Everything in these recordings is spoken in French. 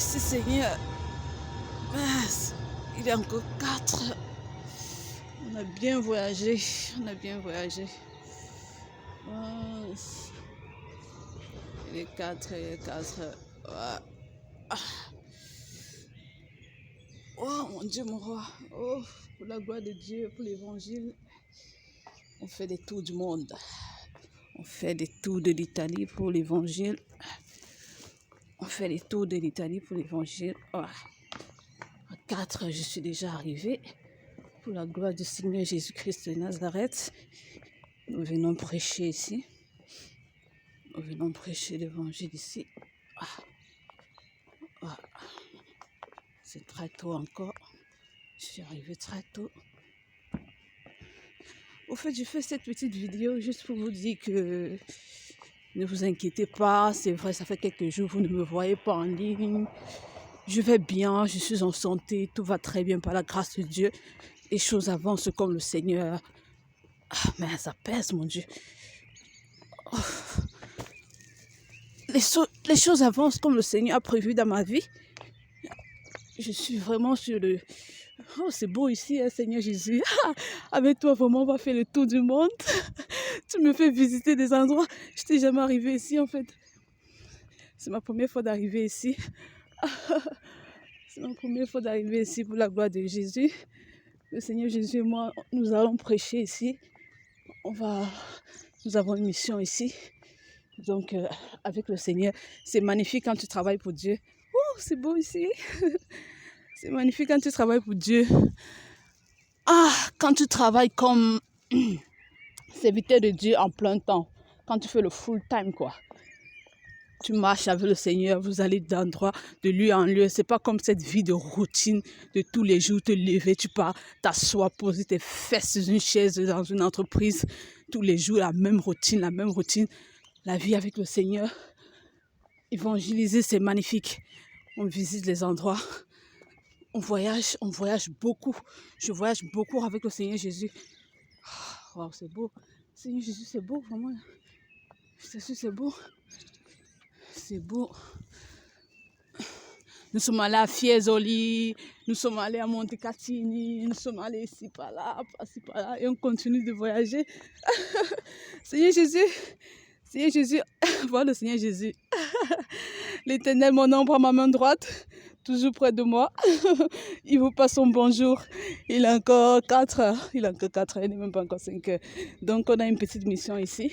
Merci Seigneur. Il est encore 4. On a bien voyagé. On a bien voyagé. Il est 4. Il est 4. Oh mon Dieu, mon roi. Oh, pour la gloire de Dieu, pour l'évangile, on fait des tours du monde. On fait des tours de l'Italie pour l'évangile. On fait les tours de l'Italie pour l'évangile. À 4, je suis déjà arrivée. Pour la gloire du Seigneur Jésus-Christ de Nazareth, nous venons prêcher ici. Nous venons prêcher l'évangile ici. C'est très tôt encore. Je suis arrivée très tôt. Au fait, je fais cette petite vidéo juste pour vous dire que ne vous inquiétez pas. C'est vrai, ça fait quelques jours, vous ne me voyez pas en ligne. Je vais bien, je suis en santé, tout va très bien par la grâce de Dieu. Les choses avancent comme le Seigneur. Mais ça pèse, mon Dieu. Les choses avancent comme le Seigneur a prévu dans ma vie. Je suis vraiment sur le... Oh, c'est beau ici, hein, Seigneur Jésus. Avec toi, vraiment, on va faire le tour du monde. Tu me fais visiter des endroits. Je n'étais jamais arrivée ici, en fait. C'est ma première fois d'arriver ici. C'est ma première fois d'arriver ici pour la gloire de Jésus. Le Seigneur Jésus et moi, nous allons prêcher ici. Nous avons une mission ici. Donc, avec le Seigneur, c'est magnifique quand tu travailles pour Dieu. Oh, c'est beau ici. C'est magnifique quand tu travailles pour Dieu. Quand tu travailles comme serviteur de Dieu en plein temps. Quand tu fais le full time, quoi. Tu marches avec le Seigneur, vous allez d'endroit, de lieu en lieu. C'est pas comme cette vie de routine de tous les jours, te lever, tu pars, t'assois, poser tes fesses sur une chaise dans une entreprise. Tous les jours, la même routine, la même routine. La vie avec le Seigneur. Évangéliser, c'est magnifique. On visite les endroits. On voyage beaucoup. Je voyage beaucoup avec le Seigneur Jésus. Wow, c'est beau. Seigneur Jésus, c'est beau, vraiment. Je suis, c'est beau. C'est beau. Nous sommes allés à Fiesoli, nous sommes allés à Montecatini, nous sommes allés ici, par là, et on continue de voyager. Seigneur Jésus, voilà le Seigneur Jésus. L'Éternel, mon ombre à ma main droite, toujours près de moi. Il vous passe son bonjour. Il a encore 4 heures. Il n'est même pas encore 5 heures. Donc, on a une petite mission ici.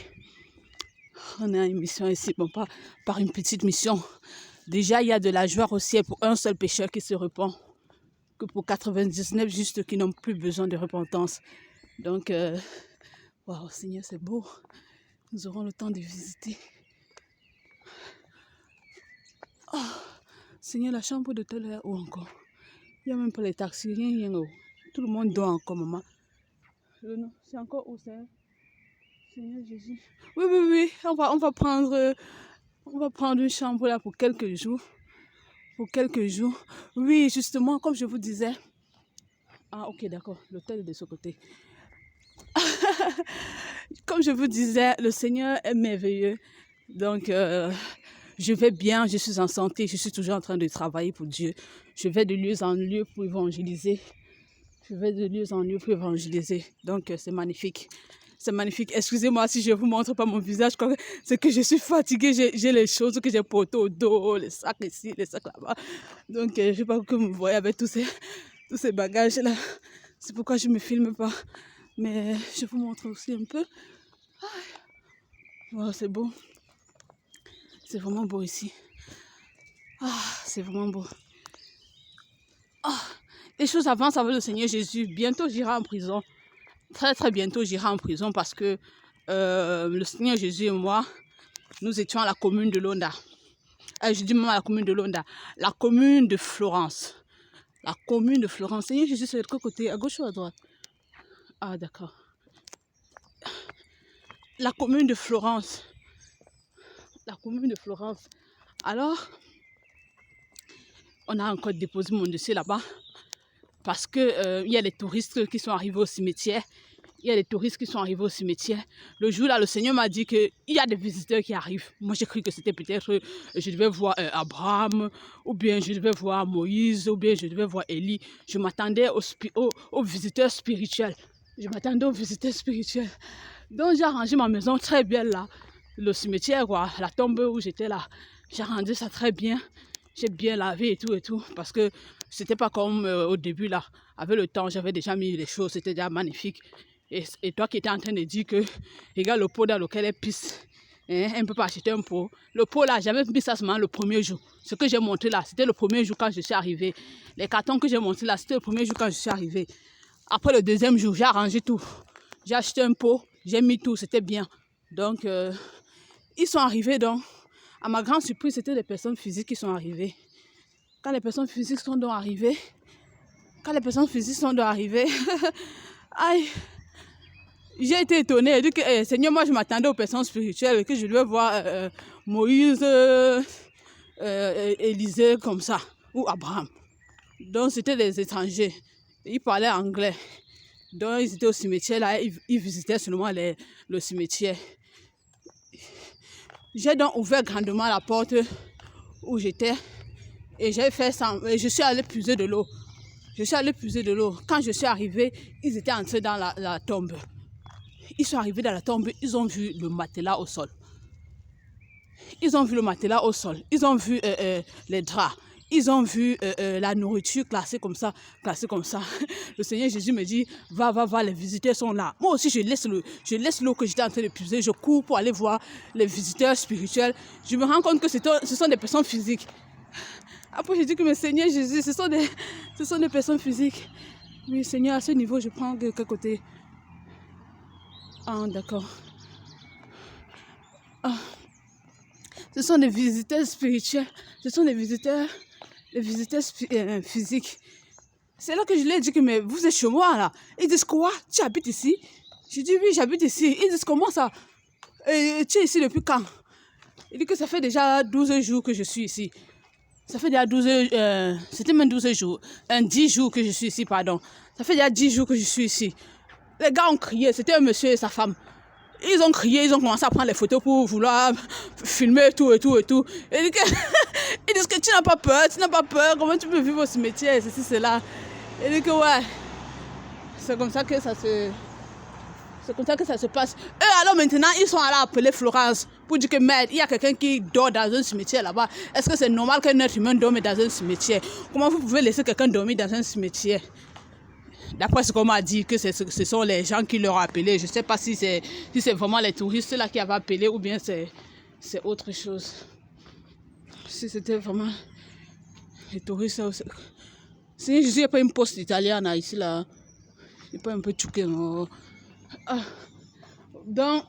Bon, pas par une petite mission. Déjà, il y a de la joie au ciel pour un seul pécheur qui se repent, que pour 99 justes qui n'ont plus besoin de repentance. Donc, waouh, Seigneur, c'est beau. Nous aurons le temps de visiter. Seigneur, la chambre d'hôtel est où encore? Il n'y a même pas les taxis, rien. Tout le monde dort encore, maman. C'est encore où c'est? Seigneur Jésus. Oui. On va prendre une chambre là pour quelques jours. Oui, justement, comme je vous disais. Ok, d'accord. L'hôtel est de ce côté. Comme je vous disais, le Seigneur est merveilleux. Donc, je vais bien, je suis en santé, je suis toujours en train de travailler pour Dieu. Je vais de lieu en lieu pour évangéliser. Donc, c'est magnifique. C'est magnifique. Excusez-moi si je ne vous montre pas mon visage. C'est que je suis fatiguée. J'ai les choses que j'ai portées au dos, les sacs ici, les sacs là-bas. Donc, je ne sais pas que vous me voyez avec tous ces bagages-là. C'est pourquoi je ne me filme pas. Mais je vous montre aussi un peu. Wow, c'est beau. C'est vraiment beau ici. C'est vraiment beau. Les choses avancent avec le Seigneur Jésus. Bientôt, j'irai en prison. Très, très bientôt, j'irai en prison parce que le Seigneur Jésus et moi, nous étions à la commune de Londa. Je dis même à la commune de Londa. La commune de Florence. La commune de Florence. Seigneur Jésus, c'est de quel côté? À gauche ou à droite? D'accord. La commune de Florence. Alors, on a encore déposé mon dossier là-bas parce que il y a les touristes qui sont arrivés au cimetière. il y a des touristes qui sont arrivés au cimetière. Le jour là, le Seigneur m'a dit qu'il y a des visiteurs qui arrivent. Moi, j'ai cru que c'était peut-être, je devais voir Abraham, ou bien je devais voir Moïse, ou bien je devais voir Élie. Je m'attendais aux visiteurs spirituels. Je m'attendais aux visiteurs spirituels. Donc, j'ai arrangé ma maison très bien là. Le cimetière, quoi, la tombe où j'étais là. J'ai rendu ça très bien. J'ai bien lavé et tout, parce que c'était pas comme au début là. Avec le temps, j'avais déjà mis les choses, c'était déjà magnifique. Et toi qui étais en train de dire que, regarde le pot dans lequel elle pisse, hein, elle ne peut pas acheter un pot. Le pot là, j'avais mis ça seulement le premier jour. Ce que j'ai montré là, c'était le premier jour quand je suis arrivée. Les cartons que j'ai montrés là, c'était le premier jour quand je suis arrivée. Après le deuxième jour, j'ai arrangé tout. J'ai acheté un pot, j'ai mis tout, c'était bien. Donc, ils sont arrivés donc. À ma grande surprise, c'était les personnes physiques qui sont arrivées. Quand les personnes physiques sont donc arrivées, aïe, j'ai été étonnée. J'ai dit que, Seigneur, moi je m'attendais aux personnes spirituelles, que je devais voir Moïse, Élisée comme ça, ou Abraham. Donc c'était des étrangers. Ils parlaient anglais. Donc ils étaient au cimetière là, ils visitaient seulement le cimetière. J'ai donc ouvert grandement la porte où j'étais et j'ai fait ça. Je suis allée puiser de l'eau. Quand je suis arrivée, ils étaient entrés dans la tombe. Ils sont arrivés dans la tombe, ils ont vu le matelas au sol. Ils ont vu les draps. Ils ont vu la nourriture classée comme ça. Le Seigneur Jésus me dit, va, les visiteurs sont là. Moi aussi, je laisse l'eau que j'étais en train de puiser. Je cours pour aller voir les visiteurs spirituels. Je me rends compte que ce sont des personnes physiques. Après, je dis que, mais Seigneur Jésus, ce sont des personnes physiques. Mais Seigneur, à ce niveau, je prends de quel côté? Ah, d'accord. Ah. Ce sont des visiteurs spirituels. Ce sont des visiteurs physiques. C'est là que je leur ai dit que, mais vous êtes chez moi là. Ils disent quoi? Tu habites ici? Je dis oui, j'habite ici. Ils disent comment ça? Et tu es ici depuis quand? Il dit que ça fait déjà 12 jours que je suis ici. Ça fait déjà 12 c'était même 12 jours. 10 jours que je suis ici, pardon. Ça fait déjà 10 jours que je suis ici. Les gars ont crié, c'était un monsieur et sa femme. Ils ont crié, ils ont commencé à prendre les photos pour vouloir filmer tout. Et ils disent que tu n'as pas peur, comment tu peux vivre au cimetière, ceci, cela. Il dit que ouais, c'est comme ça que ça se passe. Eux alors maintenant, ils sont allés appeler Florence pour dire que merde, il y a quelqu'un qui dort dans un cimetière là-bas. Est-ce que c'est normal qu'un être humain dorme dans un cimetière? Comment vous pouvez laisser quelqu'un dormir dans un cimetière? D'après ce qu'on m'a dit, que ce sont les gens qui leur ont appelé. Je ne sais pas si c'est vraiment les touristes là qui avaient appelé ou bien c'est autre chose. Si c'était vraiment les touristes. Si je n'ai pas une poste italienne ici là, je n'ai pas un peu choqué. Ah. Donc,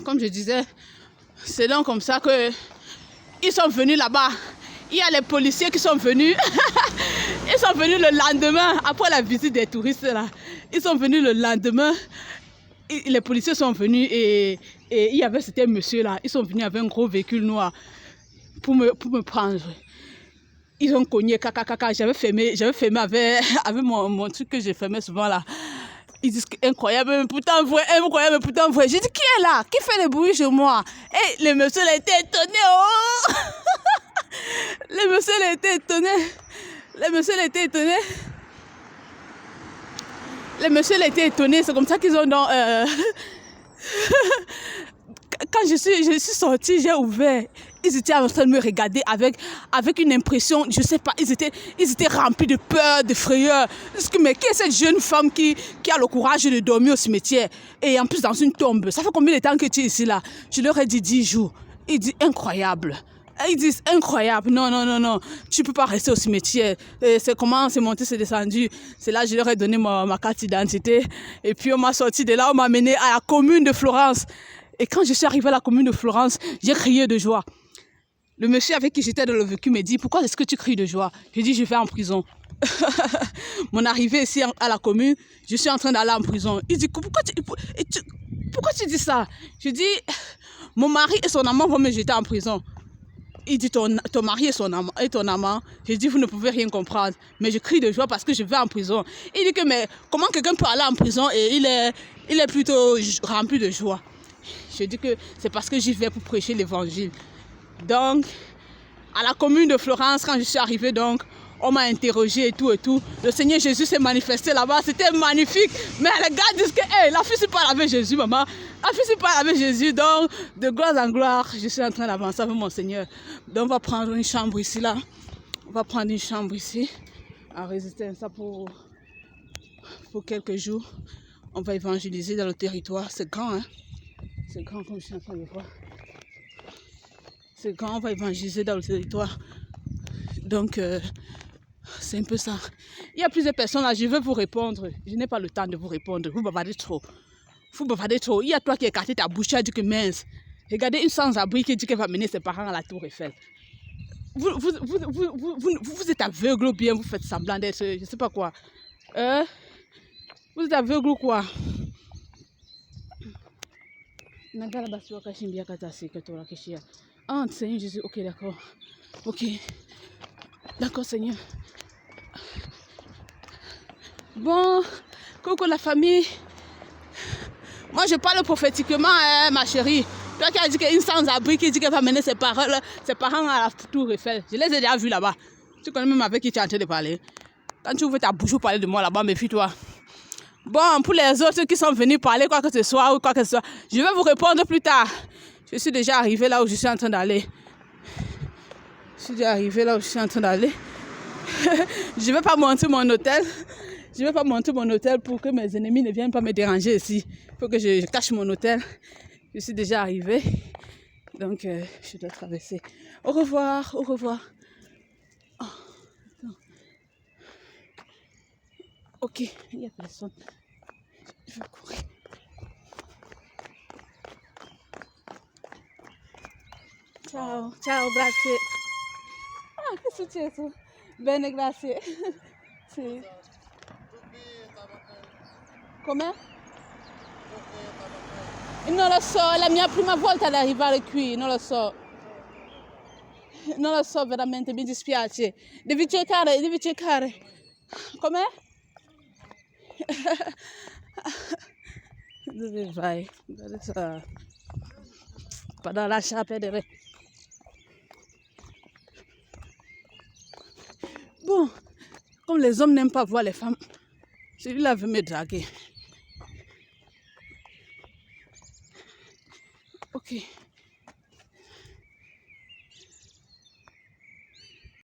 comme je disais, c'est donc comme ça que ils sont venus là-bas. Il y a les policiers qui sont venus. Ils sont venus le lendemain, après la visite des touristes là. Ils sont venus le lendemain. Les policiers sont venus et il y avait cet monsieur là. Ils sont venus avec un gros véhicule noir pour me prendre. Ils ont cogné, caca. J'avais filmé avec mon truc que j'ai filmé souvent là. Ils disent incroyable, mais pourtant vrai. J'ai dit, qui est là? Qui fait le bruit chez moi? Et le monsieur a été étonné. Oh! Le monsieur a été étonné. C'est comme ça qu'ils ont donc... Quand je suis sortie, j'ai ouvert. Ils étaient en train de me regarder avec une impression, je sais pas, ils étaient remplis de peur, de frayeur. Mais qui est cette jeune femme qui a le courage de dormir au cimetière et en plus dans une tombe? Ça fait combien de temps que tu es ici là? Je leur ai dit 10 jours. Ils disent incroyable. Ils disent incroyable. Non. Tu peux pas rester au cimetière. C'est comment c'est monté, c'est descendu. C'est là que je leur ai donné ma carte d'identité. Et puis on m'a sorti de là, on m'a mené à la commune de Florence. Et quand je suis arrivée à la commune de Florence, j'ai crié de joie. Le monsieur avec qui j'étais dans le véhicule me dit, pourquoi est-ce que tu cries de joie? Je dis, je vais en prison. Mon arrivée ici à la commune, je suis en train d'aller en prison. Il dit, pourquoi tu dis ça? Je dis, mon mari et son amant vont me jeter en prison. Il dit ton mari est ton amant. Je dis vous ne pouvez rien comprendre. Mais je crie de joie parce que je vais en prison. Il dit que mais comment quelqu'un peut aller en prison et il est plutôt rempli de joie. Je dis que c'est parce que j'y vais pour prêcher l'évangile. Donc, à la commune de Florence, quand je suis arrivée, donc, on m'a interrogé et tout et tout. Le Seigneur Jésus s'est manifesté là-bas, c'était magnifique. Mais les gars disent que hey, la fille c'est pas avec Jésus, maman. La fille c'est pas avec Jésus. Donc, de gloire en gloire, je suis en train d'avancer avec mon Seigneur. Donc, on va prendre une chambre ici, là. On va prendre une chambre ici, à résister ça pour quelques jours. On va évangéliser dans le territoire. C'est grand, hein. C'est grand comme je suis en train de voir. C'est grand, on va évangéliser dans le territoire. Donc, c'est un peu ça. Il y a plusieurs personnes là, je veux vous répondre. Je n'ai pas le temps de vous répondre. Vous bavardez trop. Vous bavardez trop. Il y a toi qui écarté ta bouche, tu as dit que mince. Regardez une sans-abri qui dit qu'elle va mener ses parents à la Tour Eiffel. Vous êtes aveugle ou bien vous faites semblant d'être, je ne sais pas quoi. Vous êtes aveugle ou quoi? Ah, Seigneur Jésus, ok, d'accord. Ok. D'accord, Seigneur. Bon, coucou la famille. Moi, je parle prophétiquement, hein, ma chérie. Toi qui as dit qu'une sans-abri qui dit qu'elle va mener ses parents à la Tour Eiffel. Je les ai déjà vus là-bas. Tu connais même avec qui tu es en train de parler. Quand tu ouvres ta bouche pour parler de moi là-bas, méfie-toi. Bon, pour les autres qui sont venus parler quoi que ce soit ou quoi que ce soit, je vais vous répondre plus tard. Je suis déjà arrivée là où je suis en train d'aller. Je ne vais pas monter mon hôtel. Je ne vais pas monter mon hôtel pour que mes ennemis ne viennent pas me déranger ici. Il faut que je cache mon hôtel. Je suis déjà arrivée. Donc, je dois traverser. Au revoir, au revoir. Oh, ok, il n'y a personne. Je vais courir. Ciao, ciao, grazie. Ah, che è successo? Bene, grazie. Sì. Come? Non lo so, è la mia prima volta ad arrivare qui, non lo so. Non lo so veramente, mi dispiace. Devi cercare. Com'è? Dove vai? Adesso... Vado a lasciare perdere. Bon, comme les hommes n'aiment pas voir les femmes, celui-là veut me draguer. Ok.